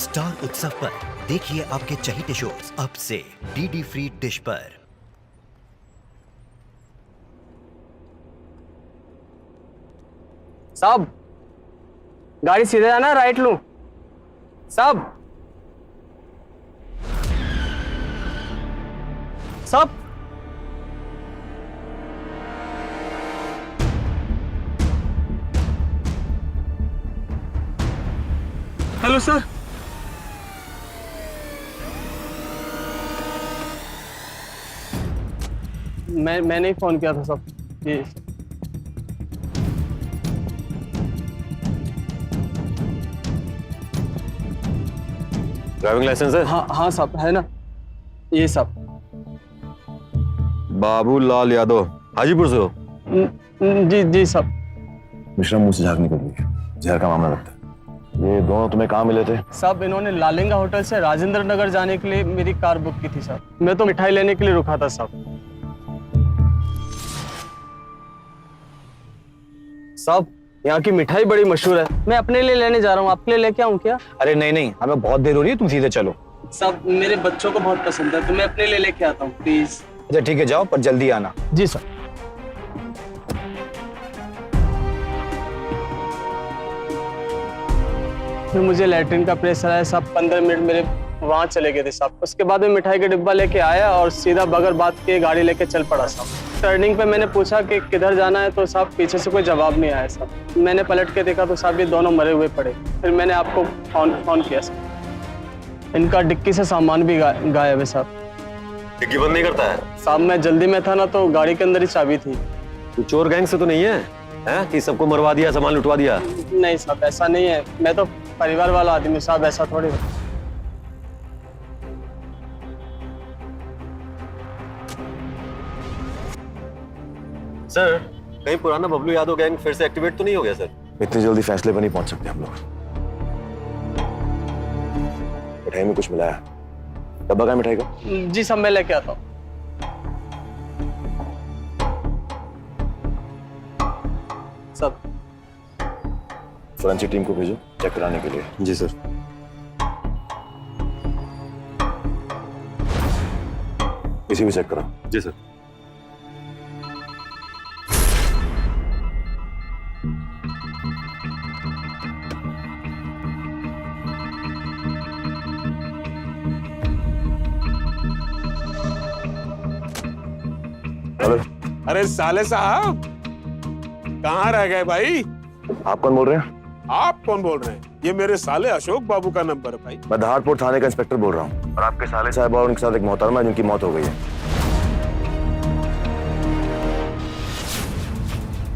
Star उत्सव पर देखिए आपके चहेते शोज अब से डीडी फ्री डिश पर। साहब गाड़ी सीधे जाना, राइट लूं? साहब साहब हेलो सर। मैंने ही फोन किया था साहब। जी ड्राइविंग लाइसेंस है? हाँ साहब, है ना ये साहब। बाबूलाल यादव, हाजीपुर से हो? जी साहब। मिश्रा मुंह से झाग निकल रही है, जहर का मामला लगता है। ये दोनों तुम्हें कहाँ मिले थे? साहब इन्होंने लालिंगा होटल से राजेंद्र नगर जाने के लिए मेरी कार बुक की थी साहब। मैं तो मिठाई लेने के लिए रुका था साहब। साहब यहाँ की मिठाई बड़ी मशहूर है, मैं अपने लिए लेने जा रहा हूँ, आपके लिए लेके आऊँ क्या? अरे नहीं नहीं, हमें बहुत देर हो रही है, तुम सीधे चलो। साहब मेरे बच्चों को बहुत पसंद है, तो मैं अपने लिए लेके आता हूँ प्लीज। अच्छा ठीक है, जाओ पर जल्दी आना। जी सर। फिर मुझे लैट्रिन का प्रेशर है साहब, 15 मिनट मेरे वहाँ चले गए थे साहब। उसके बाद में मिठाई का डिब्बा लेके आया और सीधा बगैर बात के गाड़ी लेके चल पड़ा साहब। टर्निंग पे मैंने पूछा कि किधर जाना है, तो साहब पीछे से कोई जवाब नहीं आया साहब। मैंने पलट के देखा तो साहब ये दोनों मरे हुए पड़े। फिर मैंने आपको फोन किया साहब। इनका डिक्की से सामान भी गायब है साहब। डिक्की बंद नहीं करता है? साहब मैं जल्दी में था ना, तो गाड़ी के अंदर ही चाबी थी। तू चोर गैंग से तो नहीं है, कि सबको मरवा दिया, सामान लुटवा दिया? नहीं साहब ऐसा नहीं है, मैं तो परिवार वाला आदमी साहब, ऐसा थोड़ी। सर कहीं पुराना बबलू यादव गैंग फिर से एक्टिवेट तो नहीं हो गया सर? इतनी जल्दी फैसले पर नहीं पहुंच सकते हम लोग। मिठाई में कुछ मिलाया? डब्बा का मिठाई का? जी साहब मैं लेके आता हूँ। सब फोरेंसिक टीम को भेजो चेक कराने के लिए। जी सर। इसी भी चेक करो। जी सर। हेलो। अरे साले साहब कहाँ रह गए भाई? आप कौन बोल रहे हैं? आप कौन बोल रहे हैं? ये मेरे साले अशोक बाबू का नंबर है भाई। मैं धारपुर थाने का इंस्पेक्टर बोल रहा हूँ, और आपके साले साहब और उनके साथ एक मोहतरमा है जिनकी मौत हो गई है।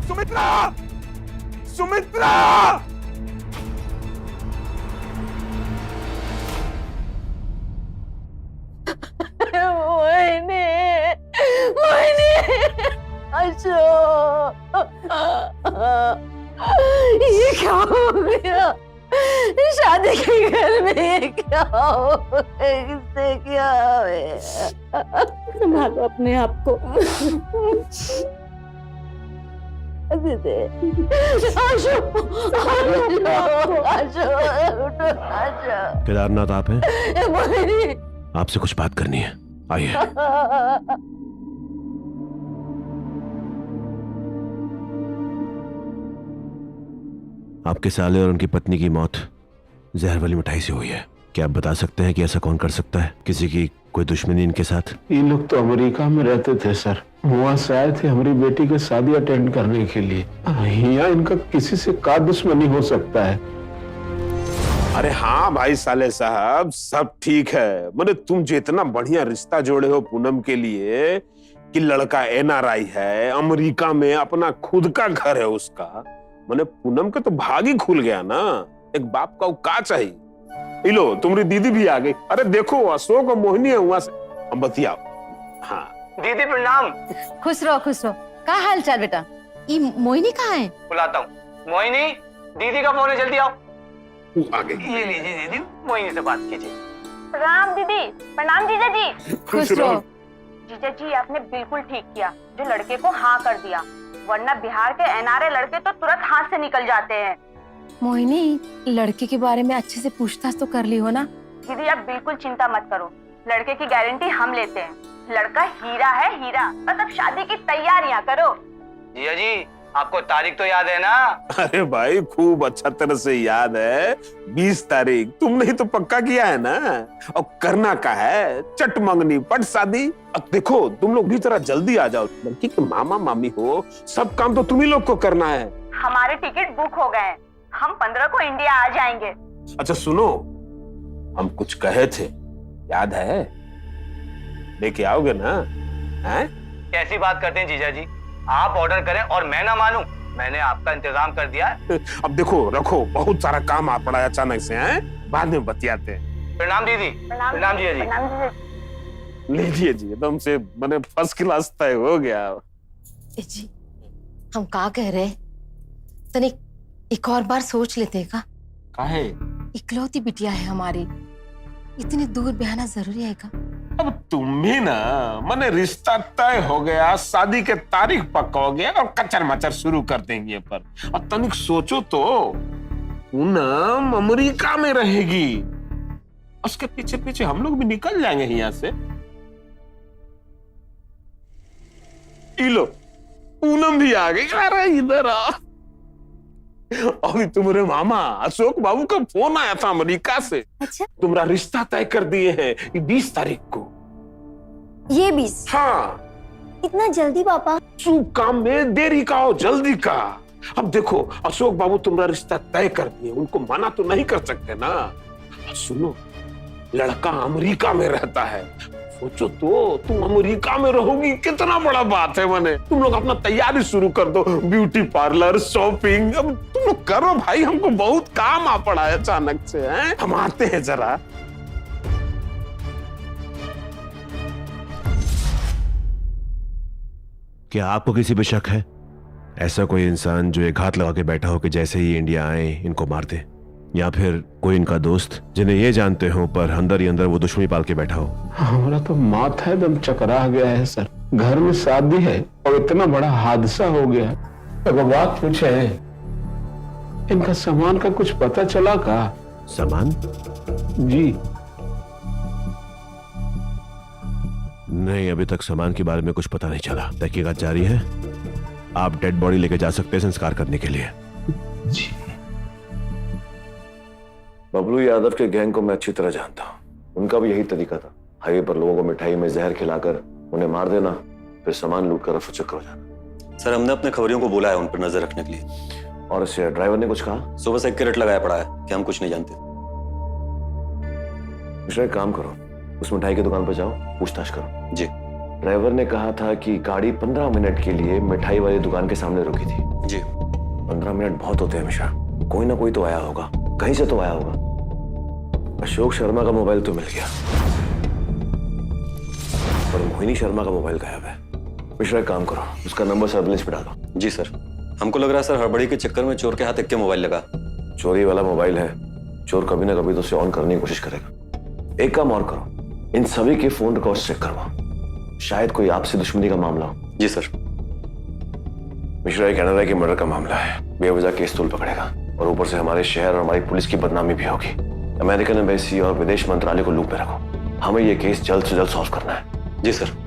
सुमित्रा! सुमित्रा! ये क्या हो गया? शादी के घर में ये क्या हो गया? किससे क्या हुआ? संभालो अपने आप को। केदारनाथ आप हैं? आपसे कुछ बात करनी है, आइए। आपके साले और उनकी पत्नी की मौत जहर वाली मिठाई से हुई है। क्या आप बता सकते हैं कि ऐसा कौन कर सकता है? किसी की कोई दुश्मनी इनके साथ? ये लोग तो अमेरिका में रहते थे सर, वहाँ से आए थे हमारी बेटी की शादी अटेंड करने के लिए। यहाँ इनका किसी से क्या दुश्मनी हो सकता है? अरे हाँ भाई साले साहब, सब ठीक है। मैंने तुम जितना बढ़िया रिश्ता जोड़े हो पूनम के लिए कि लड़का एनआरआई है, अमेरिका में अपना खुद का घर है उसका। मैंने पूनम का तो भाग ही खुल गया ना। एक बाप का का चाहिए। लो तुम्हारी दीदी भी आ गई। अरे देखो अशोक और मोहिनी है वहां से, हम बतियाओ। हाँ दीदी प्रणाम। खुश रहो खुश रहो। क्या हाल चाल बेटा? ये मोहिनी कहाँ है? बुलाता हूँ। मोहिनी दीदी का फोन है, जल्दी आओ। वो आ गई। ये लीजिए दीदी, मोहिनी से बात कीजिए। प्रणाम दीदी। प्रणाम जीजा जी। खुश रहो। जीजा जी आपने बिल्कुल ठीक किया जो लड़के को हाँ कर दिया, वरना बिहार के एनआरए लड़के तो तुरंत हाथ से निकल जाते हैं। मोहिनी, लड़के के बारे में अच्छे से पूछताछ तो कर ली हो ना? दीदी आप बिल्कुल चिंता मत करो, लड़के की गारंटी हम लेते हैं। लड़का हीरा है, हीरा। बस अब शादी की तैयारियां करो। जिया जी, आपको तारीख तो याद है ना? अरे भाई खूब अच्छा तरह से याद है, 20 तारीख। तुमने ही तो पक्का किया है ना। और करना का है, चट मंगनी पट शादी। अब देखो तुम लोग भी जरा जल्दी आ जाओ, लड़की के मामा मामी हो, सब काम तो तुम ही लोग को करना है। हमारे टिकट बुक हो गए हैं, हम 15 को इंडिया आ जाएंगे। अच्छा सुनो, हम कुछ कहे थे, याद है? लेके आओगे ना? हैं? कैसी बात करते हैं जीजा जी? आप ऑर्डर करें और मैं ना मानूं? मैंने आपका इंतजाम कर दिया है। अब देखो रखो, बहुत सारा काम आ पड़ा है अचानक से, हैं? बाद में बतियाते हैं। प्रणाम दीदी। प्रणाम जीजा जी। प्रणाम जीजा। लीजिए जी, एकदम से मैंने फर्स्ट क्लास तय हो गया। ए जी, हम का कह रहे? तनिक एक और बार सोच लेते हैं का? काहे? इकलौती बिटिया है हमारी, इतनी दूर बहना जरूरी है का? अब तुम भी ना, मैंने रिश्ता तय हो गया, शादी के तारीख पक्का हो गया और कचर मचर शुरू कर देंगे पर। और तनिक सोचो तो, पूनम अमेरिका में रहेगी, उसके पीछे पीछे हम लोग भी निकल जाएंगे यहाँ से। लो पूनम भी आ गई। अरे इधर आ। अभी तुम्हारे मामा अशोक बाबू का फोन आया था अमेरिका से। अच्छा, तुम्हारा रिश्ता तय कर दिए हैं 20 तारीख को। ये 20? हाँ। इतना जल्दी पापा? शुभ काम में देरी का हो जल्दी का। अब देखो अशोक बाबू तुम्हारा रिश्ता तय कर दिए, उनको मना तो नहीं कर सकते ना। सुनो, लड़का अमेरिका में रहता है, सोचो तो तुम अमेरिका में रहोगी, कितना बड़ा बात है। मैंने तुम लोग अपना तैयारी शुरू कर दो, ब्यूटी पार्लर, शॉपिंग। अब तुम लोग करो भाई, हमको बहुत काम आ पड़ा है अचानक से, हैं? हम आते हैं जरा। क्या आपको किसी पे शक है? ऐसा कोई इंसान जो एक घात लगा के बैठा हो कि जैसे ही इंडिया आए इनको मार दे, या फिर कोई इनका दोस्त जिन्हें ये जानते हो पर अंदर ही अंदर वो दुश्मनी पाल के बैठा हो? हमारा तो माथा एकदम चकरा गया है सर। घर में शादी है और इतना बड़ा हादसा हो गया। एक बात पूछे, इनका सामान का कुछ पता चला का? सामान? जी नहीं, अभी तक सामान के बारे में कुछ पता नहीं चला। तहकीकात जारी है। आप डेड बॉडी लेके जा सकते हैं संस्कार करने के लिए। जी। बबलू यादव के गैंग को मैं अच्छी तरह जानता हूँ। उनका भी यही तरीका था, हाईवे पर लोगों को मिठाई में जहर खिलाकर उन्हें मार देना, फिर सामान लूट कर रफूचक्कर हो जाना। सर हमने अपने खबरियों को बोला है उन पर नजर रखने के लिए। और इस ड्राइवर ने कुछ कहा? सुबह से कैरेट लगाया पड़ा है कि हम कुछ नहीं जानते। मिश्रा, एक काम करो, उस मिठाई की दुकान पर जाओ, पूछताछ करो। जी। ड्राइवर ने कहा था कि गाड़ी 15 मिनट के लिए मिठाई वाली दुकान के सामने रुकी थी। जी। 15 मिनट बहुत होते हैं मिश्रा, कोई ना कोई तो आया होगा, कहीं से तो आया होगा। अशोक शर्मा का मोबाइल तो मिल गया, पर मोहिनी शर्मा का मोबाइल गायब है। मिश्रा, एक काम करो, उसका नंबर सर्विलेंस पे डालो। जी सर। हमको लग रहा है सर हड़बड़ी के चक्कर में चोर के हाथ एक मोबाइल लगा। चोरी वाला मोबाइल है, चोर कभी ना कभी तो उसे ऑन करने की कोशिश करेगा। एक काम और करो, इन सभी के फोन रिकॉर्ड्स चेक करवाओ, शायद कोई आपसी दुश्मनी का मामला हो। जी सर। मिश्रा, ये कनाडा की मर्डर का मामला है, बेवजह केस तूल पकड़ेगा और ऊपर से हमारे शहर और हमारी पुलिस की बदनामी भी होगी। अमेरिकन एम्बेसी और विदेश मंत्रालय को लूप में रखो, हमें ये केस जल्द से जल्द सॉल्व करना है। जी सर।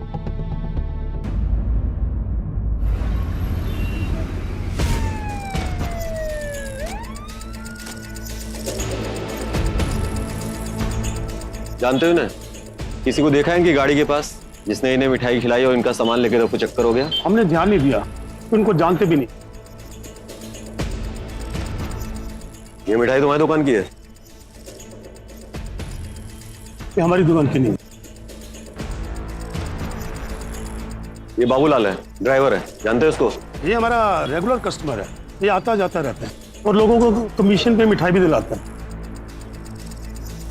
जानते हो ना, किसी को देखा है इनकी गाड़ी के पास जिसने इन्हें मिठाई खिलाई और इनका सामान लेकर रफू चक्कर हो गया? हमने ध्यान नहीं दिया, उनको जानते भी नहीं। ये मिठाई तुम्हारी दुकान की है? ये हमारी दुकान की नहीं। ये बाबूलाल है, ड्राइवर है, जानते हो उसको? ये हमारा रेगुलर कस्टमर है, ये आता जाता रहता है और लोगों को कमीशन पे मिठाई भी दिलाता है।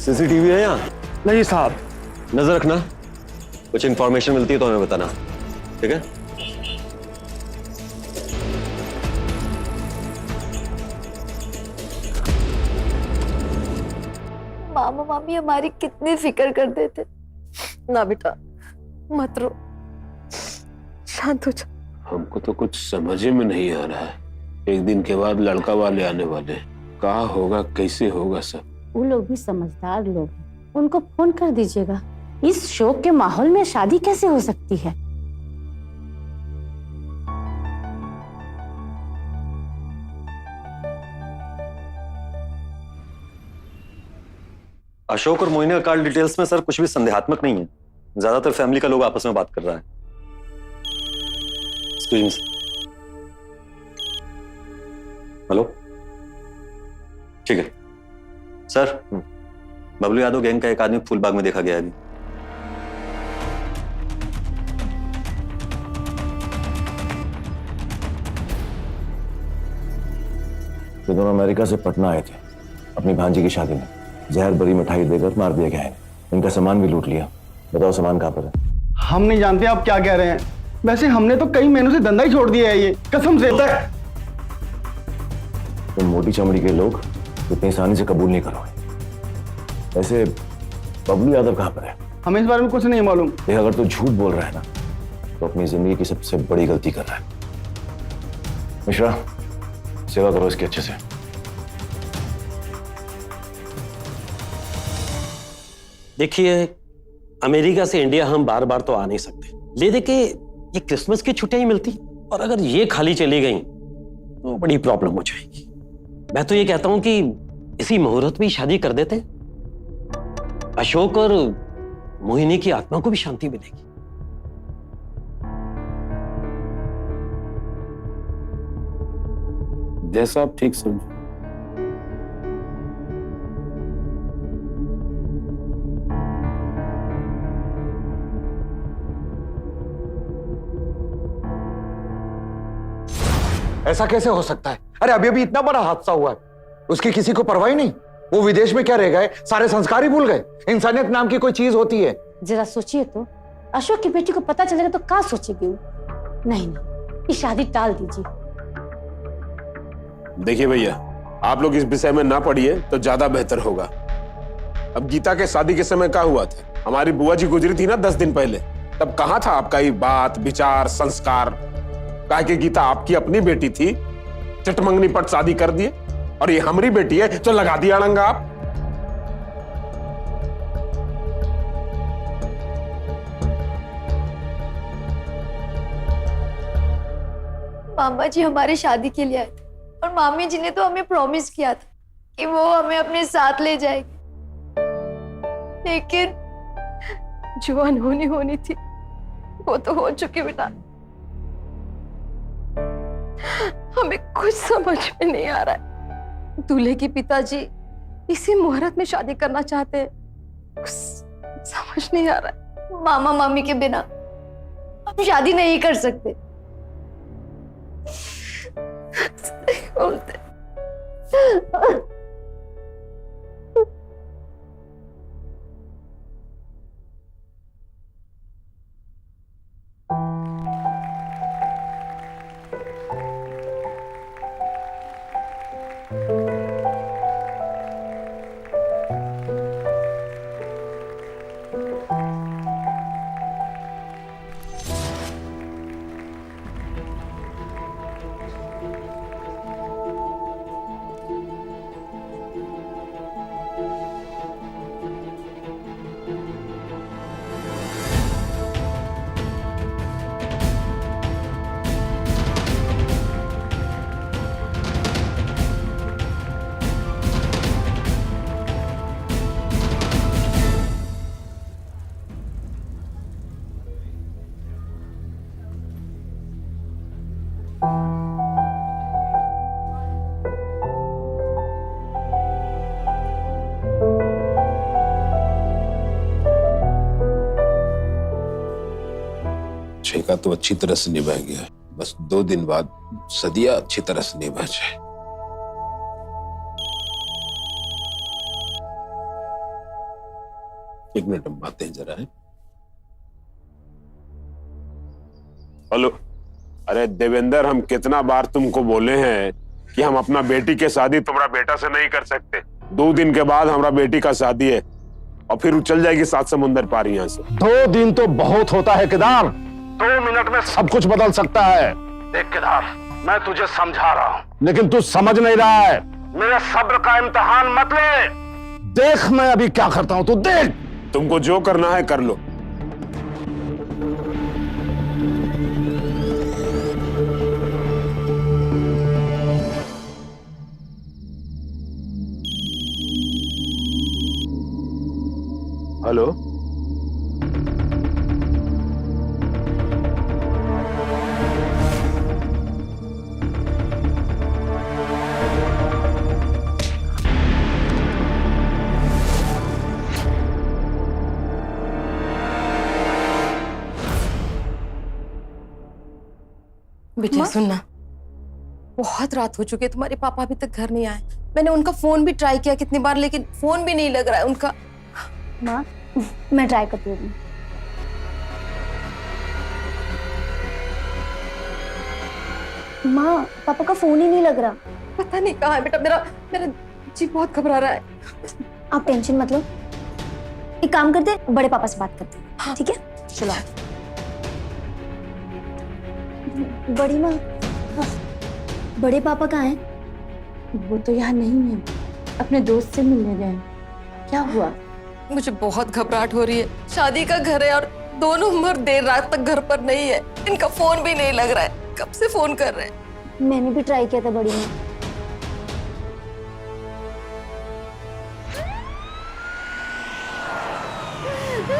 सीसीटीवी है यहाँ? नहीं साहब। नजर रखना, कुछ इंफॉर्मेशन मिलती है तो हमें बताना, ठीक है? मामा मामी हमारी कितनी फिक्र करते थे ना। बेटा मत रो, शांत हो जा। हमको तो कुछ समझ में नहीं आ रहा है। एक दिन के बाद लड़का वाले आने वाले, क्या होगा, कैसे होगा सब। वो लोग भी समझदार लोग हैं, उनको फोन कर दीजिएगा। इस शोक के माहौल में शादी कैसे हो सकती है? अशोक और मोहिनी का कॉल डिटेल्स में सर कुछ भी संदेहात्मक नहीं है। ज्यादातर फैमिली का लोग आपस में बात कर रहा है। Excuse me sir. हेलो, ठीक है सर। बबलू यादव गैंग का एक आदमी फूलबाग में देखा गया है अभी। ये दोनों अमेरिका से पटना आए थे अपनी भांजी की शादी में। जहर भरी मिठाई देकर मार दिया गया है। इनका सामान भी लूट लिया। बताओ सामान कहाँ पर है? हम नहीं जानते आप क्या कह रहे हैं। वैसे हमने तो कई महीनों से धंधा ही छोड़ दिया है, ये कसम से। तुम मोटी चमड़ी के लोग इतनी आसानी से कबूल नहीं करोगे। वैसे बबलू यादव कहाँ पर है? हमें इस बारे में कुछ नहीं मालूम। देख, अगर तू झूठ बोल रहा है ना तो अपनी जिंदगी की सबसे बड़ी गलती कर रहा है। मिश्रा, सेवा करो इसकी अच्छे से। देखिए, अमेरिका से इंडिया हम बार बार तो आ नहीं सकते, ले दे के ये क्रिसमस की छुट्टियां ही मिलती, और अगर ये खाली चली गई तो बड़ी प्रॉब्लम हो जाएगी। मैं तो ये कहता हूं कि इसी मुहूर्त में शादी कर देते हैं। अशोक और मोहिनी की आत्मा को भी शांति मिलेगी। जैसा आप ठीक समझो। ऐसा कैसे हो सकता है? अरे अभी अभी इतना बड़ा हादसा हुआ है, उसकी किसी को परवाह ही नहीं। वो विदेश में क्या रह गए, सारे संस्कार ही भूल गए। इंसानियत नाम की कोई चीज होती है? जरा सोचिए तो, अशोक की बेटी को पता चलेगा तो क्या सोचेगी वो? नहीं, ये शादी टाल दीजिए। देखिए भैया, आप लोग इस विषय में ना पढ़िए तो ज्यादा बेहतर होगा। अब गीता के शादी के समय क्या हुआ था? हमारी बुआ जी गुजरी थी ना 10 दिन पहले, तब कहाँ था आपका ये बात विचार संस्कार? कहा कि गीता आपकी अपनी बेटी थी, चटमंगनी पट शादी कर दिए, और ये हमारी बेटी है तो लगा दिया अड़ंगा आप। मामा जी हमारी शादी के लिए आए थे, और मामी जी ने तो हमें प्रॉमिस किया था कि वो हमें अपने साथ ले जाएगी, लेकिन जो अनहोनी होनी थी वो तो हो चुकी बेटा। हमें कुछ समझ में नहीं आ रहा है। दूल्हे के पिताजी इसी मुहूर्त में शादी करना चाहते हैं, कुछ समझ नहीं आ रहा है। मामा मामी के बिना हम शादी नहीं कर सकते। बोलते ठेका तो अच्छी तरह से निभा गया है, बस 2 दिन बाद सदिया अच्छी तरह से निभा जाए। एक मिनट हम बातें जरा है। हेलो, अरे देवेंद्र, हम कितना बार तुमको बोले हैं कि हम अपना बेटी के शादी तुम्हारा बेटा से नहीं कर सकते। 2 दिन के बाद हमारा बेटी का शादी है, और फिर वो चल जाएगी 7 समुंदर पार यहाँ से। 2 दिन तो बहुत होता है केदार, 2 मिनट में सब कुछ बदल सकता है। देख केदार, मैं तुझे समझा रहा हूँ, लेकिन तू समझ नहीं रहा है। मेरे सब्र का इम्तिहान मत ले। देख मैं अभी क्या करता हूं, तू देख। तुमको जो करना है कर लो। हेलो, बेटा सुनना, बहुत रात हो चुकी है, तुम्हारे पापा अभी तक घर नहीं आए। मैंने उनका फोन भी ट्राई किया कितनी बार, लेकिन फोन भी नहीं लग रहा है उनका। माँ मैं ट्राई करती हूँ। माँ पापा का फोन ही नहीं लग रहा। पता नहीं कहाँ है बेटा, मेरा मेरा जी बहुत घबरा रहा है। आप टेंशन मत लो, एक काम करते बड़े पापा से बात करते हैं। हाँ। ठीक है चलो। बड़ी माँ, बड़े पापा कहाँ हैं? वो तो यहाँ नहीं है, अपने दोस्त से मिलने गए। क्या हुआ? मुझे बहुत घबराहट हो रही है। शादी का घर है और दोनों मर्द देर रात तक घर पर नहीं है। इनका फोन भी नहीं लग रहा है, कब से फोन कर रहे हैं। मैंने भी ट्राई किया था बड़ी माँ।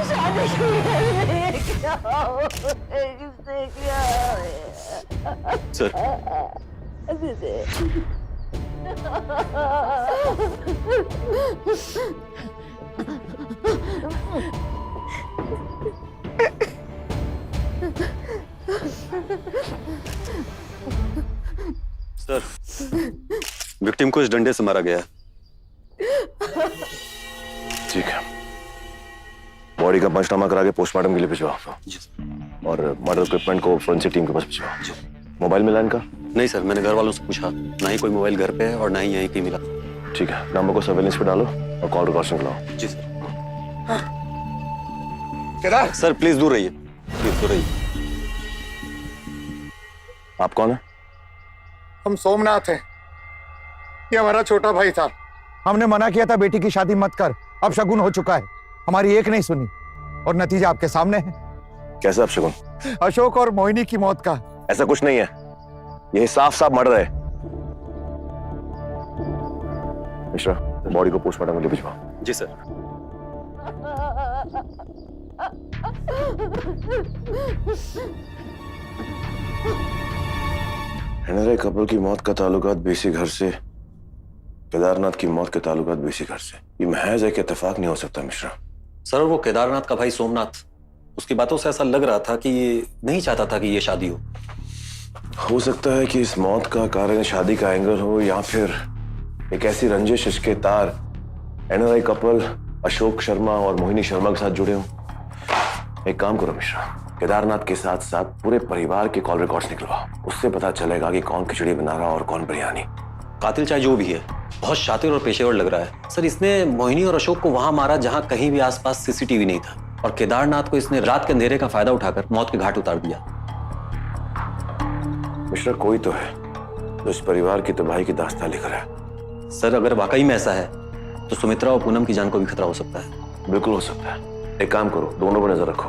शादी के घर में क्या हो? किससे क्या है? सर सर, विक्टिम को इस डंडे से मारा गया है। ठीक है, बॉडी का पंचनामा करा के पोस्टमार्टम के लिए भिजवाओ और मर्डर इक्विपमेंट को फोरेंसिक टीम के पास भिजवाओ। मोबाइल मिला इनका? नहीं सर, मैंने घर वालों से पूछा, ना ही कोई मोबाइल घर पे है और ना ही यहीं कहीं मिला। ठीक है, नंबर को सर्वेलेंस पे डालो और कॉल रिकॉर्ड्स निकलाओ। जी सर। केदार सर प्लीज दूर रहिए, प्लीज दूर रहिए। आप कौन है? हम सोमनाथ हैं, ये हमारा छोटा भाई था। हमने मना किया था बेटी की शादी मत कर, अब शगुन हो चुका है, हमारी एक नहीं सुनी और नतीजा आपके सामने है। कैसे आप शगुन? अशोक और मोहिनी की मौत का। ऐसा कुछ नहीं है, ये साफ साफ मर्डर है। मिश्रा, बॉडी को पोस्टमार्टम के लिए भिजवाओ। जी सर। हेनरी कपूर की मौत का ताल्लुकात बीसी घर से, केदारनाथ की मौत के ताल्लुकात बीसी घर से। ये महज एक इत्तेफाक नहीं हो सकता मिश्रा। सर वो केदारनाथ का भाई सोमनाथ, उसकी बातों से ऐसा लग रहा था कि ये नहीं चाहता था कि ये शादी हो सकता है कि इस मौत का कारण शादी का एंगल हो या फिर एक ऐसी रंजिश इसके तार एनआरआई कपल अशोक शर्मा और मोहिनी शर्मा के साथ जुड़े हों। एक काम करो मिश्रा, केदारनाथ के साथ साथ पूरे परिवार के कॉल रिकॉर्ड्स निकलवाओ, उससे पता चलेगा कि कौन खिचड़ी बना रहा और कौन बिरयानी। कातिल चाहे जो भी है, बहुत शातिर और पेशेवर लग रहा है। सर इसने मोहिनी और अशोक को वहां मारा जहां कहीं भी आसपास सीसीटीवी नहीं था, और केदारनाथ को इसने रात के अंधेरे का फायदा उठाकर मौत के घाट उतार दिया। मिश्रा कोई तो है जो इस परिवार की तबाही की दास्तान लिख रहा है। सर अगर वाकई में ऐसा है तो सुमित्रा और पूनम की जान को भी खतरा हो सकता है। बिल्कुल हो सकता है। एक काम करो, दोनों पर नजर रखो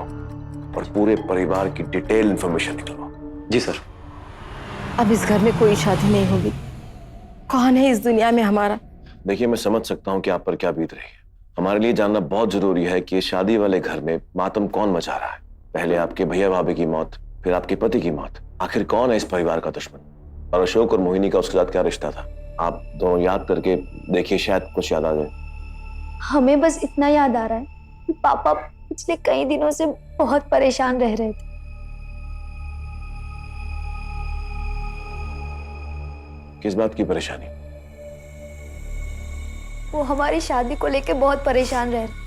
और पूरे परिवार की डिटेल इंफॉर्मेशन निकलवाओ। जी सर। अब इस घर में कोई शादी नहीं होगी। कौन है इस दुनिया में हमारा? देखिए, मैं समझ सकता हूँ कि आप पर क्या बीत रही है। हमारे लिए जानना बहुत जरूरी है कि शादी वाले घर में मातम कौन मचा रहा है। पहले आपके भैया भाभी की मौत, फिर आपके पति की मौत। आखिर कौन है इस परिवार का दुश्मन? और अशोक और मोहिनी का उसके साथ क्या रिश्ता था? आप दोनों याद करके देखिए, शायद कुछ याद आ जाए। हमें बस इतना याद आ रहा है कि पापा पिछले कई दिनों से बहुत परेशान रह रहे थे। किस बात की परेशानी? वो हमारी शादी को लेके बहुत परेशान रह रहे थे।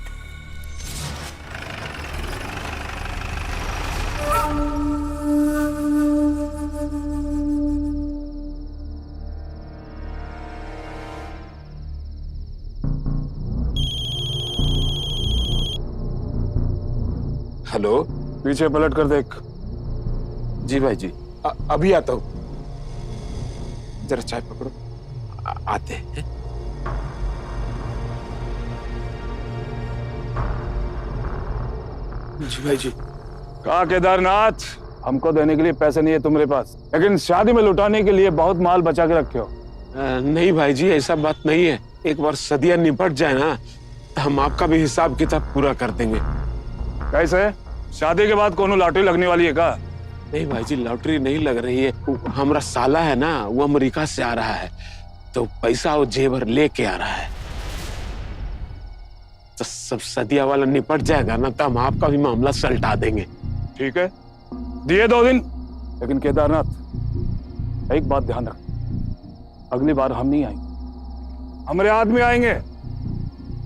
हेलो, पीछे पलट कर देख। जी भाई जी, अभी आता हूँ। जरा चाय पकड़ो, आते हैं। जी भाई जी। कहा केदारनाथ, हमको देने के लिए पैसे नहीं है तुम्हारे पास, लेकिन शादी में लुटाने के लिए बहुत माल बचा के रखे हो। नहीं भाई जी, ऐसा बात नहीं है। एक बार सदिया निपट जाए ना, हम आपका भी हिसाब किताब पूरा कर देंगे। कैसे? शादी के बाद कोनो लॉटरी लगने वाली है का? नहीं भाई जी, लॉटरी नहीं लग रही है। हमारा साला है ना, वो अमेरिका से आ रहा है, तो पैसा वो जेवर लेके आ रहा है। तो सब सदिया वाला निपट जाएगा ना, तो हम आपका भी मामला सलटा देंगे। ठीक है, दिए 2 दिन। लेकिन केदारनाथ, एक बात ध्यान रख, अगली बार हम नहीं आएंगे, हमारे आदमी आएंगे।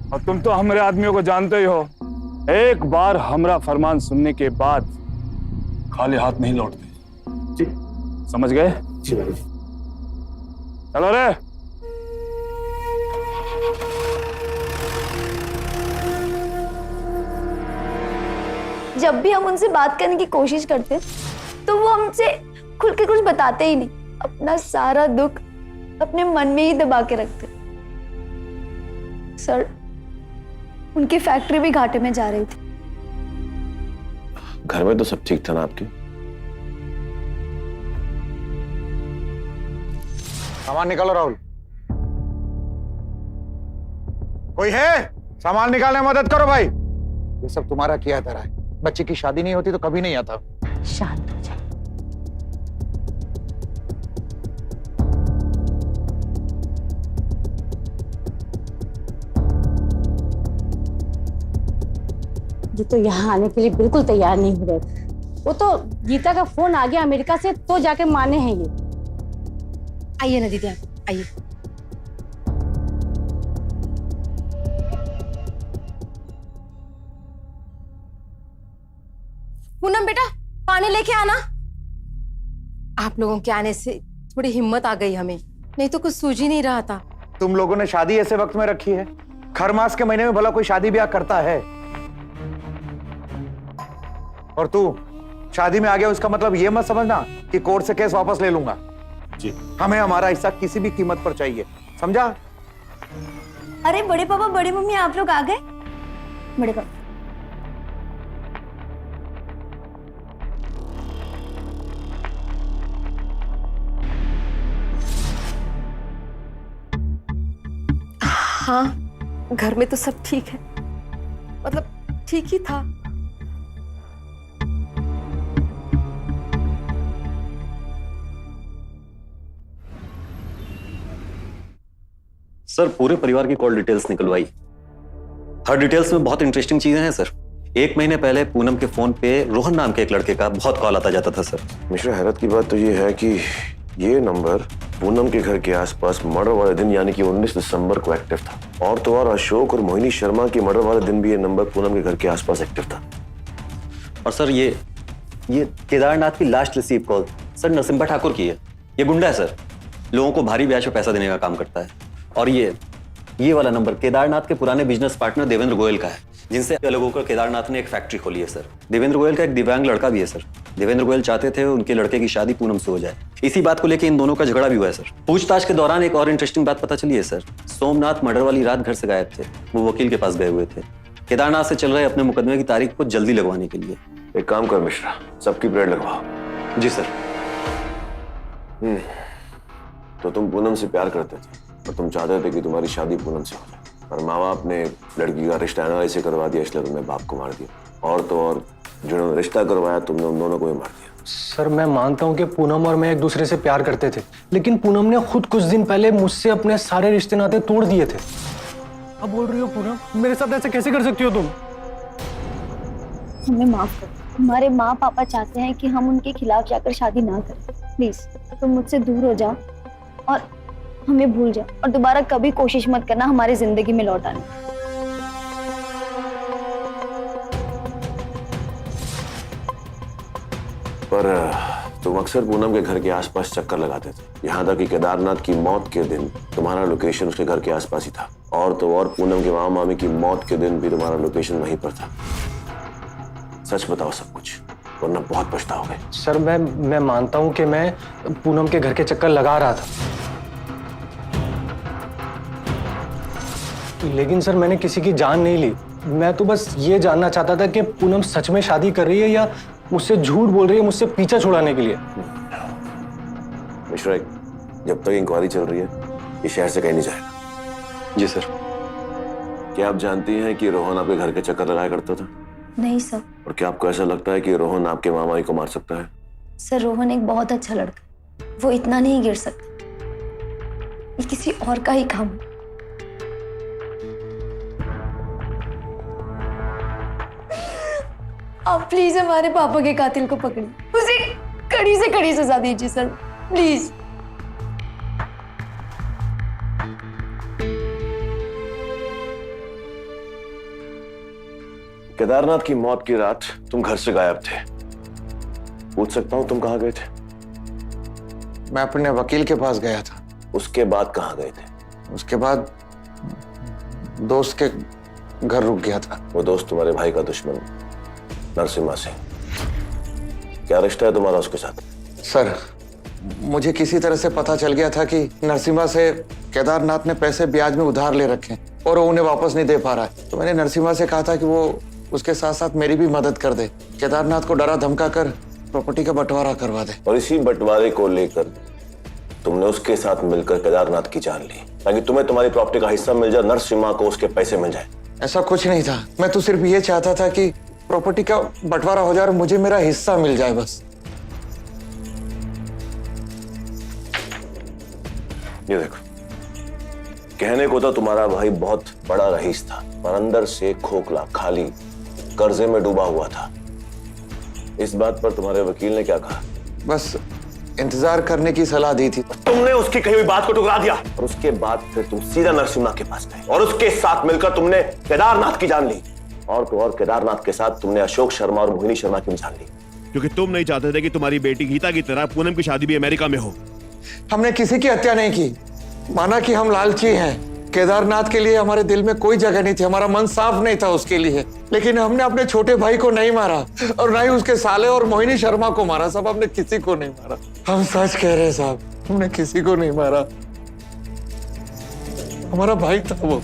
और तुम तो हमारे आदमियों को जानते ही हो, एक बार हमारा फरमान सुनने के बाद खाली हाथ नहीं लौटते। जी समझ गए? जी भाई। चलो रे। जब भी हम उनसे बात करने की कोशिश करते तो वो हमसे खुल के कुछ बताते ही नहीं, अपना सारा दुख अपने मन में ही दबा के रखते। सर, उनकी फैक्ट्री भी घाटे में जा रही थी। घर में तो सब ठीक था ना आपके? सामान निकालो राहुल। कोई है? सामान निकालने में मदद करो भाई। ये सब तुम्हारा किया धरा है। बच्चे की शादी नहीं होती तो कभी नहीं आता। शांत हो जा। ये तो यहाँ आने के लिए बिल्कुल तैयार नहीं हो रहे। वो तो गीता का फोन आ गया अमेरिका से, तो जाके माने हैं ये। आइए ना दीदी, आप आइए। पूनम बेटा, पानी लेके आना। आप लोगों के आने से थोड़ी हिम्मत आ गई हमें, नहीं तो कुछ सूझ ही नहीं रहा था। तुम लोगों ने शादी ऐसे वक्त में रखी है? खर मास के महीने में भला कोई शादी ब्याह करता है? और तू शादी में आ गया, उसका मतलब ये मत समझना कि कोर्ट से केस वापस ले लूंगा। जी। हमें हमारा हिस्सा किसी भी कीमत पर चाहिए, समझा? अरे बड़े पापा, बड़ी मम्मी, आप लोग आ गए? बड़े पापा, हाँ, घर में तो सब ठीक है, मतलब ठीक ही था। सर, पूरे परिवार की कॉल डिटेल्स निकलवाई। हर डिटेल्स में बहुत इंटरेस्टिंग चीजें हैं सर। 1 महीने पहले पूनम के फोन पे रोहन नाम के एक लड़के का बहुत कॉल आता जाता था सर। मिश्रा, हैरत की बात तो ये है कि ये नंबर पूनम के घर के आसपास मर्डर वाले दिन यानी कि 19 दिसंबर को एक्टिव था। और तो और अशोक और मोहिनी शर्मा के मर्डर वाले दिन भी ये नंबर पूनम के घर के आसपास एक्टिव था। और सर ये केदारनाथ की last receive call sir Narasimha Thakur की है। ये गुंडा है सर, लोगों को भारी ब्याज पे पैसा देने का काम करता है। और ये वाला नंबर केदारनाथ के पुराने बिजनेस पार्टनर देवेंद्र गोयल का है, जिनसे अलग होकर केदारनाथ ने एक फैक्ट्री खोली है सर। देवेंद्र गोयल का एक दिव्यांग लड़का भी है सर। देवेंद्र गोयल चाहते थे उनके लड़के की शादी पूनम से हो जाए। इसी बात को लेकर इन दोनों का झगड़ा भी हुआ है सर। पूछताछ के दौरान एक और इंटरेस्टिंग बात पता चली है सर। सोमनाथ मर्डर वाली रात घर से गायब थे, वो वकील के पास गए हुए थे केदारनाथ से चल रहे अपने मुकदमे की तारीख को जल्दी लगवाने के लिए। एक काम कर मिश्रा, सबकी ब्रेड लगवाओ। जी सर। तो तुम पूनम से प्यार करते थे और तुम चाहते थे कि तुम्हारी शादी पूनम से हो जाए, पर माँ बाप ने लड़की का रिश्ता ऐसे करवा दिया, इसलिए तुमने बाप को मार दिया। और तो और जिन्होंने रिश्ता करवाया तुमने उन दोनों को भी मार दिया। सर, मैं मानता हूँ कि पूनम और मैं एक दूसरे से प्यार करते थे, लेकिन पूनम ने खुद कुछ दिन पहले मुझसे अपने सारे रिश्ते नाते तोड़ दिए थे। अब बोल रही हो पूनम, मेरे साथ ऐसे कैसे कर सकती हो तुम? हमें माफ करो। हमारे माँ पापा चाहते हैं कि हम उनके खिलाफ जाकर शादी ना करें। प्लीज तुम मुझसे दूर हो जाओ और हमें भूल जाओ, और दोबारा कभी कोशिश मत करना हमारी जिंदगी में लौट आने। पर तुम अक्सर पूनम के घर के आसपास चक्कर लगाते थे, यहाँ तक कि केदारनाथ की मौत के दिन तुम्हारा लोकेशन उसके घर के आसपास ही था। और तो और पूनम के मामा मामी की मौत के दिन भी तुम्हारा लोकेशन वहीं पर था। सच बताओ सब कुछ, वरना बहुत पछताओगे। सर, मैं मानता हूँ कि मैं पूनम के घर के चक्कर लगा रहा था, लेकिन सर मैंने किसी की जान नहीं ली। मैं तो बस ये जानना चाहता था कि पूनम सच में शादी कर रही है या मुझसे झूठ बोल रही है मुझसे पीछा छुड़ाने के लिए। मिश्रा, जब तक इंक्वायरी चल रही है ये शहर से कहीं नहीं जाएगा। जी सर। क्या आप जानती हैं कि रोहन आपके घर के चक्कर लगाया करता था? नहीं सर। और क्या आपको ऐसा लगता है कि रोहन आपके मामा को मार सकता है? सर रोहन एक बहुत अच्छा लड़का है, वो इतना नहीं गिर सकता, ये किसी और का ही काम है। आप प्लीज हमारे पापा के कातिल को पकड़िए, उसे कड़ी से कड़ी सजा दीजिए सर, प्लीज। केदारनाथ की मौत की रात तुम घर से गायब थे। पूछ सकता हूं तुम कहां गए थे? मैं अपने वकील के पास गया था। उसके बाद कहां गए थे? उसके बाद दोस्त के घर रुक गया था। वो दोस्त तुम्हारे भाई का दुश्मन नरसिम्हा सिंह। क्या रिश्ता है तुम्हारा उसके साथ? सर, मुझे किसी तरह से पता चल गया था कि नरसिम्हा से केदारनाथ ने पैसे ब्याज में उधार ले रखे हैं और वो उन्हें वापस नहीं दे पा रहा है। तो मैंने नरसिम्हा से कहा था कि वो उसके साथ साथ मेरी भी मदद कर दे, केदारनाथ को डरा धमका कर प्रॉपर्टी का बंटवारा करवा दे। और इसी बंटवारे को लेकर तुमने उसके साथ मिलकर केदारनाथ की जान ली ताकि तुम्हें तुम्हारी प्रॉपर्टी का हिस्सा मिल जाए, नरसिम्हा को उसके पैसे मिल जाए। ऐसा कुछ नहीं था, मैं तो सिर्फ ये चाहता था कि प्रॉपर्टी का बंटवारा हो जाए और मुझे मेरा हिस्सा मिल जाए बस। ये देखो, कहने को तो तुम्हारा भाई बहुत बड़ा रईस था, पर अंदर से खोखला, खाली, कर्जे में डूबा हुआ था। इस बात पर तुम्हारे वकील ने क्या कहा? बस इंतजार करने की सलाह दी थी। तुमने उसकी कही हुई बात को ठुकरा दिया और उसके बाद फिर तुम सीधा नरसिम्हा के पास गए और उसके साथ मिलकर तुमने केदारनाथ की जान ली। और तो और केदारनाथ के साथ तुमने अशोक शर्मा और मोहिनी शर्मा की भी जान ली, क्योंकि तुम नहीं चाहते थे कि तुम्हारी बेटी गीता की तरह पूनम की शादी भी अमेरिका में हो। हमने किसी की हत्या नहीं की, माना कि हम लालची हैं। केदारनाथ के लिए हमारे दिल में कोई जगह नहीं थी, हमारा मन साफ नहीं था उसके लिए। लेकिन हमने अपने छोटे भाई को नहीं मारा और ना ही उसके साले और मोहिनी शर्मा को मारा। साहब, हमने किसी को नहीं मारा। हम सच कह रहे हैं साहब, हमने किसी को नहीं मारा। हमारा भाई था वो।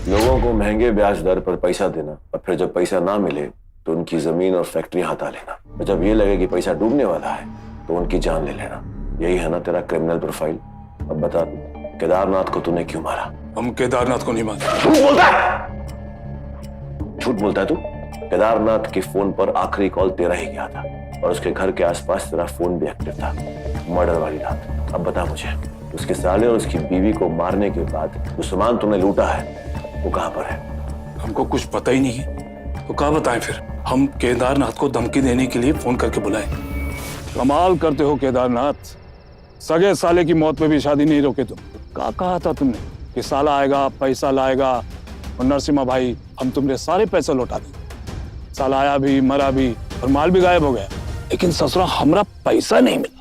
लोगों को महंगे ब्याज दर पर पैसा देना और फिर जब पैसा ना मिले तो उनकी जमीन और फैक्ट्री हटा लेना, और जब ये लगे कि पैसा डूबने वाला है तो उनकी जान ले लेना। यही है ना तेरा क्रिमिनल प्रोफाइल? अब बता, केदारनाथ को तूने क्यों मारा? हम केदारनाथ को नहीं मारते। झूठ बोलता है, झूठ बोलता है तू। केदारनाथ के फोन पर आखिरी कॉल तेरा ही गया था और उसके घर के आसपास तेरा फोन भी एक्टिव था मर्डर वाली रात। अब बता मुझे, उसके साले और उसकी बीवी को मारने के बाद जो सामान तुमने लूटा है वो कहां पर है? हमको कुछ पता ही नहीं है, तो क्या बताएं फिर? हम केदारनाथ को धमकी देने के लिए फोन करके बुलाए। कमाल करते हो केदारनाथ, सगे साले की मौत पे भी शादी नहीं रोके तुम। क्या कहा था तुमने कि साला आएगा पैसा लाएगा और नरसिम्हा भाई हम तुमने सारे पैसे लौटा दिए। साला आया भी, मरा भी और माल भी गायब हो गया, लेकिन ससुरा हमरा पैसा नहीं मिला।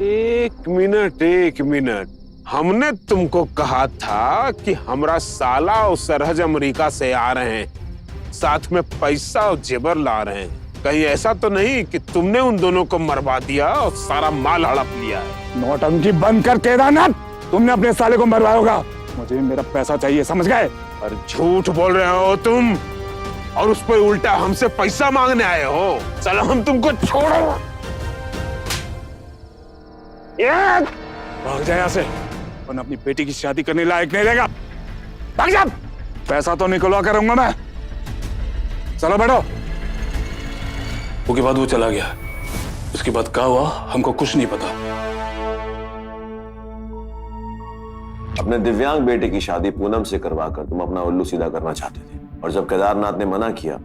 एक मिनट, हमने तुमको कहा था कि हमरा साला और सरहज अमेरिका से आ रहे हैं, साथ में पैसा और जेवर ला रहे हैं। कहीं ऐसा तो नहीं कि तुमने उन दोनों को मरवा दिया और सारा माल हड़प लिया है? नौटंकी बंद कर केदारनाथ, तुमने अपने साले को मरवाया होगा। मुझे मेरा पैसा चाहिए, समझ गए? और झूठ बोल रहे हो तुम, और उस पर उल्टा हमसे पैसा मांगने आए हो। चलो हम तुमको छोड़ो। भाग जा यहाँ से, वरना अपनी बेटी की शादी करने लायक नहीं रहेगा। भाग जा, पैसा तो निकलवा कर रहूंगा मैं। चलो बैठो। उसके बाद वो चला गया, उसके बाद क्या हुआ हमको कुछ नहीं पता। अपने दिव्यांग बेटे की शादी पूनम से करवाकर तुम अपना उल्लू सीधा करना चाहते थे, और जब केदारनाथ ने मना किया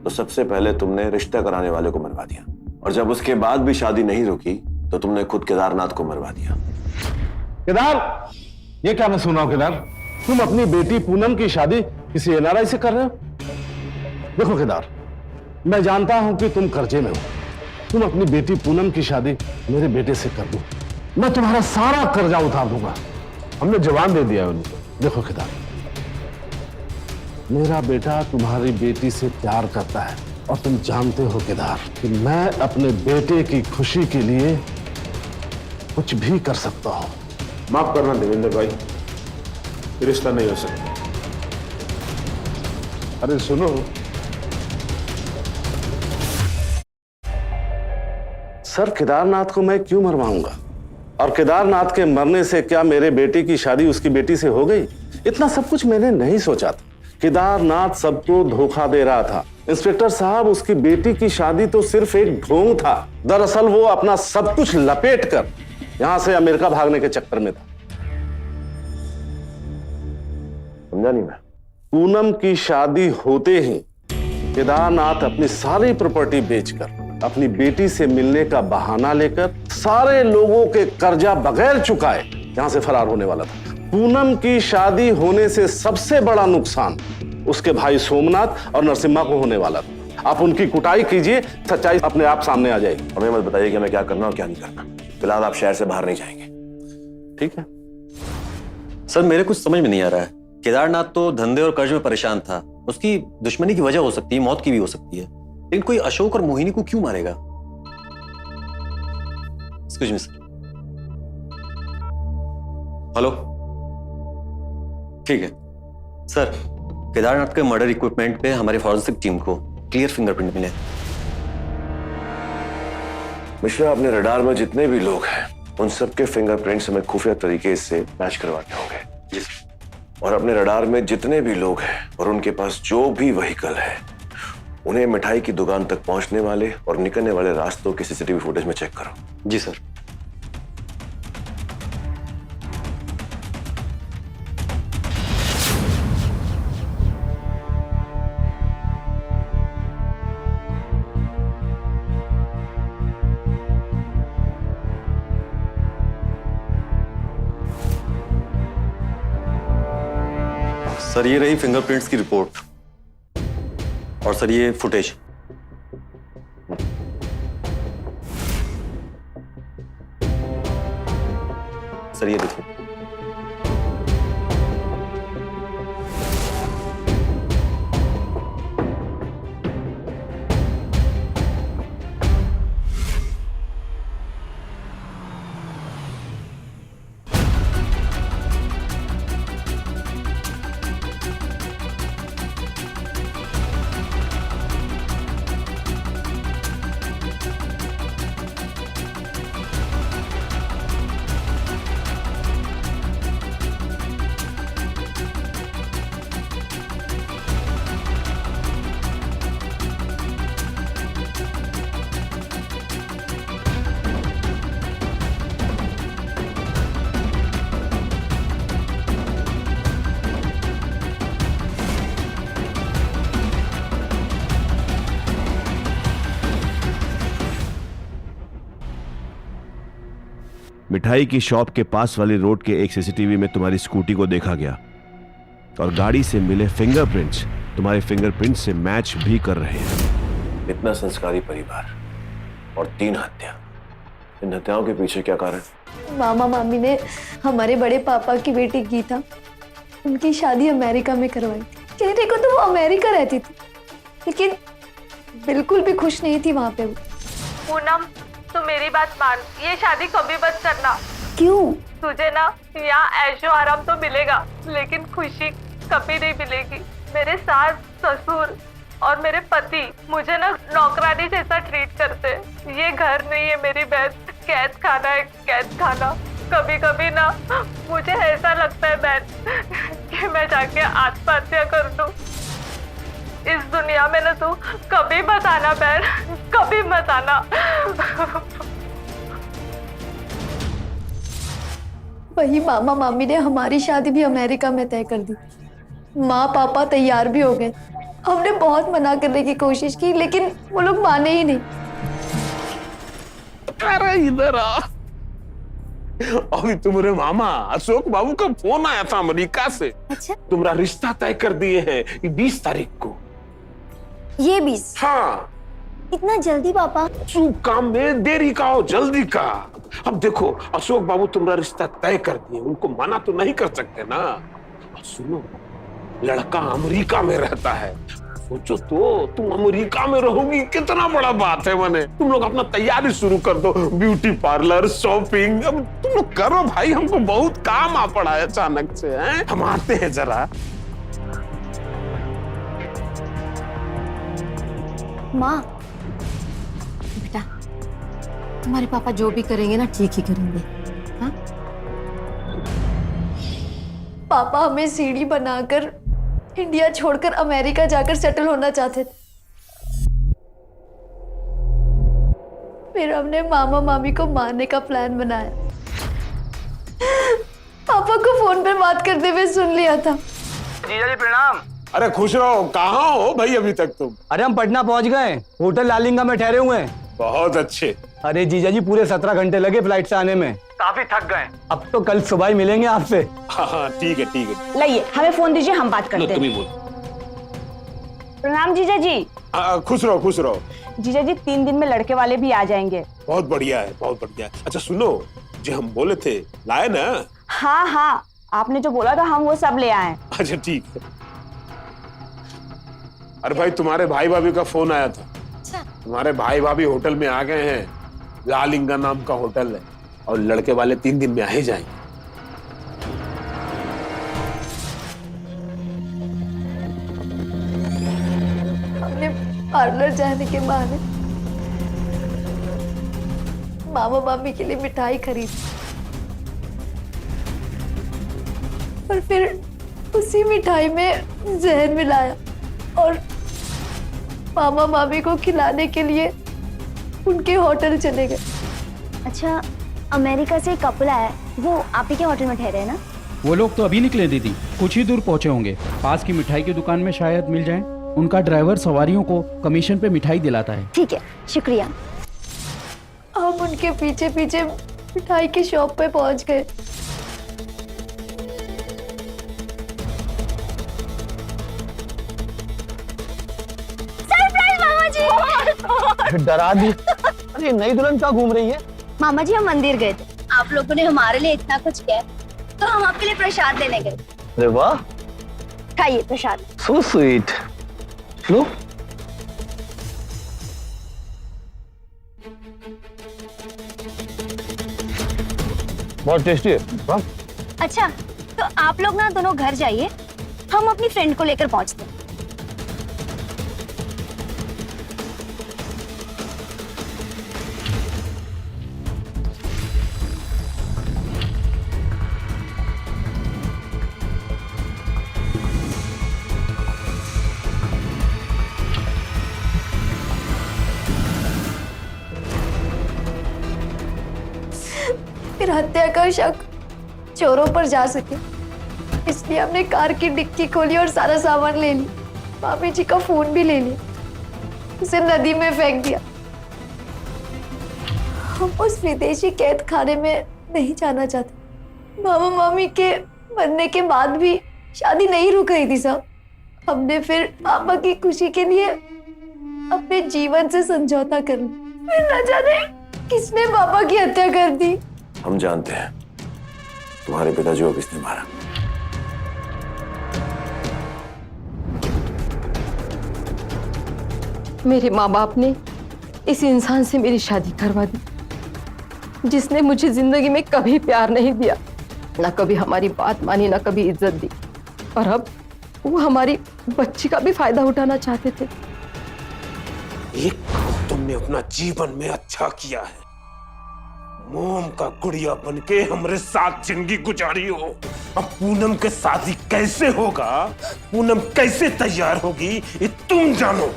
तो सबसे पहले तुमने रिश्ता कराने वाले को मरवा दिया, और जब उसके बाद भी शादी नहीं रुकी तो तुमने खुद केदारनाथ को मरवा दिया। केदार, ये क्या मैं सुन रहा हूं केदार? तुम अपनी बेटी पूनम की शादी किसी एनआरआई से कर रहे हो? देखो केदार, मैं जानता हूं कि तुम कर्जे में हो। तुम अपनी बेटी पूनम की शादी मेरे बेटे से कर दो, मैं तुम्हारा सारा कर्जा उतार दूंगा। हमने जवाब दे दिया है उनको। देखो केदार, मेरा बेटा तुम्हारी बेटी से प्यार करता है, और तुम जानते हो केदार कि मैं अपने बेटे की खुशी के लिए कुछ भी कर सकता हूं। माफ करना देवेंद्र भाई, रिश्ता नहीं हो सकता। अरे सुनो, सर केदारनाथ को मैं क्यों मरवाऊंगा? और केदारनाथ के मरने से क्या मेरे बेटे की शादी उसकी बेटी से हो गई? इतना सब कुछ मैंने नहीं सोचा था। केदारनाथ सबको धोखा दे रहा था। इंस्पेक्टर साहब, उसकी बेटी की शादी तो सिर्फ एक ढोंग था। दरअसल वो अपना सब कुछ लपेट कर यहां से अमेरिका भागने के चक्कर में था। समझा नहीं मैं। पूनम की शादी होते ही केदारनाथ अपनी सारी प्रॉपर्टी बेचकर अपनी बेटी से मिलने का बहाना लेकर सारे लोगों के कर्जा बगैर चुकाए यहां से फरार होने वाला था। पूनम की शादी होने से सबसे बड़ा नुकसान उसके भाई सोमनाथ और नरसिम्हा को होने वाला था। आप उनकी कुटाई कीजिए, सच्चाई अपने आप सामने आ जाएगी। हमें मत बताइए कि हमें क्या करना और क्या नहीं करना। फिलहाल आप शहर से बाहर नहीं जाएंगे। ठीक है सर, मेरे कुछ समझ में नहीं आ रहा है। केदारनाथ तो धंधे और कर्ज में परेशान था, उसकी दुश्मनी की वजह हो सकती है, मौत की भी हो सकती है, लेकिन कोई अशोक और मोहिनी को क्यों मारेगा? Excuse me sir. हेलो, ठीक है सर। केदारनाथ के मर्डर इक्विपमेंट पे हमारी फॉरेंसिक टीम को क्लियर फिंगरप्रिंट मिले। मिश्रा, अपने रडार में जितने भी लोग हैं उन सबके फिंगरप्रिंट्स हमें खुफिया तरीके से मैच करवाने होंगे। जी सर। और अपने रडार में जितने भी लोग हैं और उनके पास जो भी व्हीकल है उन्हें मिठाई की दुकान तक पहुंचने वाले और निकलने वाले रास्तों की सीसीटीवी फुटेज में चेक करो। जी सर। सर ये रही फिंगरप्रिंट्स की रिपोर्ट और सर ये फुटेज। सर ये देखिए। मिठाई की शॉप के पास वाली रोड के एक सीसीटीवी में तुम्हारी स्कूटी को देखा गया और गाड़ी से मिले फिंगरप्रिंट्स तुम्हारे फिंगरप्रिंट से मैच भी कर रहे हैं। इतना संस्कारी परिवार और 3 हत्या, इन हत्याओं के पीछे क्या कारण? मामा मामी ने हमारे बड़े पापा की बेटी गीता, उनकी शादी अमेरिका में करवाई थी। कहने को तो वो अमेरिका रहती थी, लेकिन बिल्कुल भी खुश नहीं थी वहां पे। पूनम, तू मेरी बात मान, ये शादी कभी मत करना। क्यों? तुझे ना यहाँ ऐशो आराम तो मिलेगा, लेकिन खुशी कभी नहीं मिलेगी। मेरे सास, ससुर और मेरे पति मुझे ना नौकरानी जैसा ट्रीट करते। ये घर नहीं है मेरी बहन, कैद खाना है, कैद खाना। कभी कभी ना मुझे ऐसा लगता है बहन कि मैं जाके आत्महत्या कर दूं। इस दुनिया में ना तू कभी मत आना बहन, कभी मत आना। वही मामा मामी ने हमारी शादी भी अमेरिका में तय कर दी। माँ पापा तैयार भी हो गए। हमने बहुत मना करने की कोशिश की, लेकिन वो लोग माने ही नहीं। अरे इधर आ। अभी तुम्हारे मामा अशोक बाबू का फोन आया था अमेरिका से। अच्छा? तुम्हारा रिश्ता तय कर दिए हैं 20 तारीख को। ये 20? हाँ। इतना जल्दी पापा? शुभ काम में देरी का हो जल्दी का। अब देखो अशोक बाबू तुम्हारा रिश्ता तय कर दिए, उनको मना तो नहीं कर सकते ना। और सुनो, लड़का अमेरिका में रहता है। सोचो तो, तुम अमेरिका में रहोगी, कितना बड़ा बात है। मैंने तुम लोग अपना तैयारी शुरू कर दो, ब्यूटी पार्लर, शॉपिंग। अब तुम लोग करो भाई, हमको बहुत काम आ पड़ा है अचानक से। हैं? हम आते हैं जरा। माँ, बेटा, तुम्हारे पापा जो भी करेंगे ना ठीक ही करेंगे। हाँ? पापा हमें सीढ़ी बनाकर इंडिया छोड़कर अमेरिका जाकर सेटल होना चाहते थे। फिर हमने मामा मामी को मारने का प्लान बनाया। पापा को फोन पर बात करते हुए सुन लिया था। जीजा जी प्रणाम। अरे खुश रहो, कहाँ हो भाई अभी तक तुम? अरे हम पटना पहुंच गए, होटल लालिंगा में ठहरे हुए हैं। बहुत अच्छे। अरे जीजा जी पूरे 17 घंटे लगे फ्लाइट से आने में। काफी थक गए। अब तो कल सुबह ही मिलेंगे आपसे। हाँ ठीक है ठीक है। लाइए हमें फोन दीजिए, हम बात करते हैं। तुम ही बोल। प्रणाम जीजा जी। खुश रहो खुश रहो। जीजा जी 3 दिन में लड़के वाले भी आ जाएंगे। बहुत बढ़िया है बहुत बढ़िया है। अच्छा सुनो, जो हम बोले थे लाए ना? हाँ हाँ, आपने जो बोला था हम वो सब ले आए। अच्छा ठीक है। अरे भाई तुम्हारे भाई भाभी का फोन आया था। तुम्हारे भाई भाभी होटल में आ गए हैं, लालिंगा नाम का होटल है, और लड़के वाले 3 दिन में आ ही जाएंगे। हमने पार्लर जाने के बहाने मामा मामी के लिए मिठाई खरीदी और फिर उसी मिठाई में जहर मिलाया और मामा मामी को खिलाने के लिए उनके होटल चले गए। अच्छा, अमेरिका से एक कपल आया, वो आप ही के होटल में ठहरे हैं ना? वो लोग तो अभी निकले दीदी, कुछ ही दूर पहुंचे होंगे। पास की मिठाई की दुकान में शायद मिल जाए। उनका ड्राइवर सवारियों को कमीशन पे मिठाई दिलाता है। ठीक है, शुक्रिया। हम उनके पीछे पीछे मिठाई की शॉप पे पहुंच गए। सरप्राइज मामा जी। डरा दी। अरे नई दुल्हन क्या घूम रही है? मामा जी हम मंदिर गए थे, आप लोगों ने हमारे लिए इतना कुछ किया तो हम आपके लिए प्रसाद लेने गए। अरे वाह, खाइए प्रसाद। So sweet. लो। बहुत टेस्टी है। वाह। अच्छा, तो आप लोग ना दोनों घर जाइए, हम अपनी फ्रेंड को लेकर पहुंचते हैं। फिर हत्या का शक चोरों पर जा सके, इसलिए हमने कार की डिक्की खोली और सारा सामान ले लिया। मामी जी का फोन भी ले लिया, उसे नदी में फेंक दिया। हम उस विदेशी कैद खाने में नहीं जाना चाहते। मामा मामी के मरने के बाद भी शादी नहीं रुक रही थी साहब। हमने फिर पापा की खुशी के लिए अपने जीवन से समझौता कर लिया। फिर न जाने किसने पापा की हत्या कर दी। हम जानते हैं तुम्हारे पिताजी को किसने मारा। मेरे माँ बाप ने इस इंसान से मेरी शादी करवा दी, जिसने मुझे जिंदगी में कभी प्यार नहीं दिया, ना कभी हमारी बात मानी, ना कभी इज्जत दी। और अब वो हमारी बच्ची का भी फायदा उठाना चाहते थे। एक तुमने अपना जीवन में अच्छा किया है, मोम का गुड़िया बनके हमरे साथ जिंदगी गुजारी हो। अब पूनम के शादी कैसे होगा, पूनम कैसे तैयार होगी, ये तुम जानो।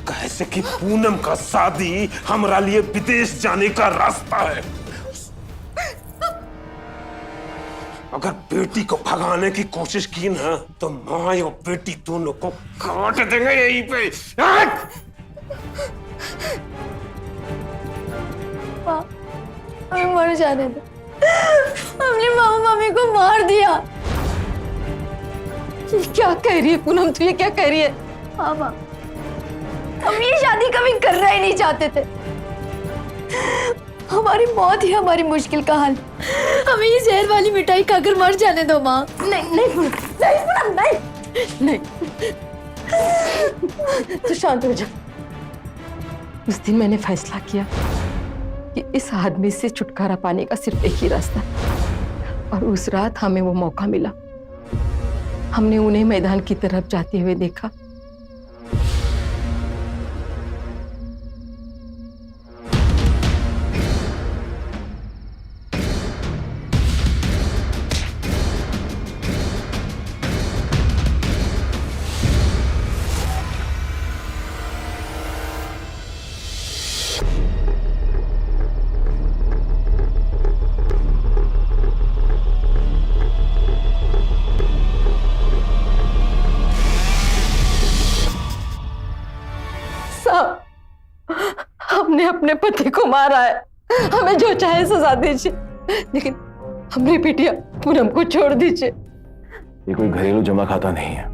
कैसे कि पूनम का शादी हमारा लिए विदेश जाने का रास्ता है। अगर बेटी को भगाने की कोशिश की ना तो माँ और बेटी दोनों को काट देंगे यहीं पे। हमें मर जाने दो। हमने मामा मामी को मार दिया। ये क्या कह रही है पूनम, तू ये क्या कह रही है? मामा, हम ये शादी कभी करना ही नहीं चाहते थे। हमारी मौत ही हमारी मुश्किल का हल। हमें ये जहर वाली मिठाई खाकर मर जाने दो माँ। नहीं नहीं पूनम, नहीं पूनम, नहीं नहीं। तू शांत हो जा। उस दिन मैंने फैसला किया कि इस आदमी से छुटकारा पाने का सिर्फ एक ही रास्ता, और उस रात हमें वो मौका मिला। हमने उन्हें मैदान की तरफ जाते हुए देखा। अपने पति को मारा है, हमें जो चाहे सजा दीजिए, लेकिन हमारी बिटिया पूनम को छोड़ दीजिए। ये कोई घरेलू जमा खाता नहीं है,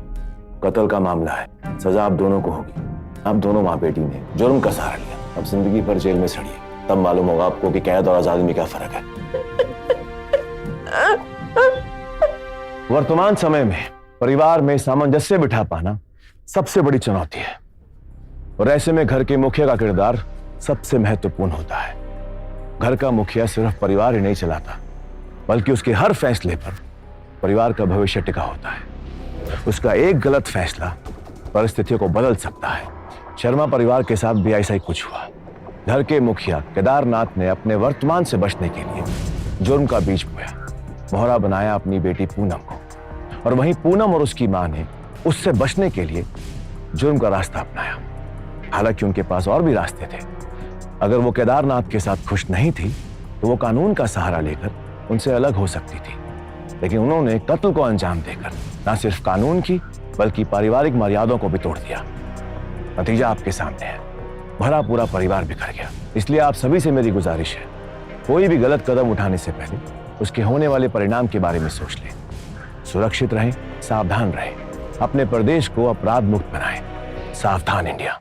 कत्ल का मामला है। सजा आप दोनों को होगी। आप दोनों माँ बेटी ने जुर्म का सहारा लिया, अब जिंदगी भर जेल में सड़िए, तब मालूम होगा आपको कि कैद और आजादी में क्या फर्क है। वर्तमान समय में परिवार में सामंजस्य बिठा पाना सबसे बड़ी चुनौती है, और ऐसे में घर के मुखिया का किरदार सबसे महत्वपूर्ण होता है। घर का मुखिया सिर्फ परिवार ही नहीं चलाता, बल्कि उसके हर फैसले पर परिवार का भविष्य टिका होता है। उसका एक गलत फैसला परिस्थितियों को बदल सकता है। शर्मा परिवार के साथ भी ऐसा ही कुछ हुआ। घर के मुखिया केदारनाथ ने अपने वर्तमान से बचने के लिए जुर्म का बीज बोया, मोहरा बनाया अपनी बेटी पूनम को, और वहीं पूनम और उसकी मां ने उससे बचने के लिए जुर्म का रास्ता अपनाया। हालांकि उनके पास और भी रास्ते थे। अगर वो केदारनाथ के साथ खुश नहीं थी तो वो कानून का सहारा लेकर उनसे अलग हो सकती थी, लेकिन उन्होंने कत्ल को अंजाम देकर न सिर्फ कानून की बल्कि पारिवारिक मर्यादाओं को भी तोड़ दिया। नतीजा आपके सामने है, भरा पूरा परिवार बिखर गया। इसलिए आप सभी से मेरी गुजारिश है, कोई भी गलत कदम उठाने से पहले उसके होने वाले परिणाम के बारे में सोच लें। सुरक्षित रहें, सावधान रहें, अपने प्रदेश को अपराध मुक्त बनाएं। सावधान इंडिया।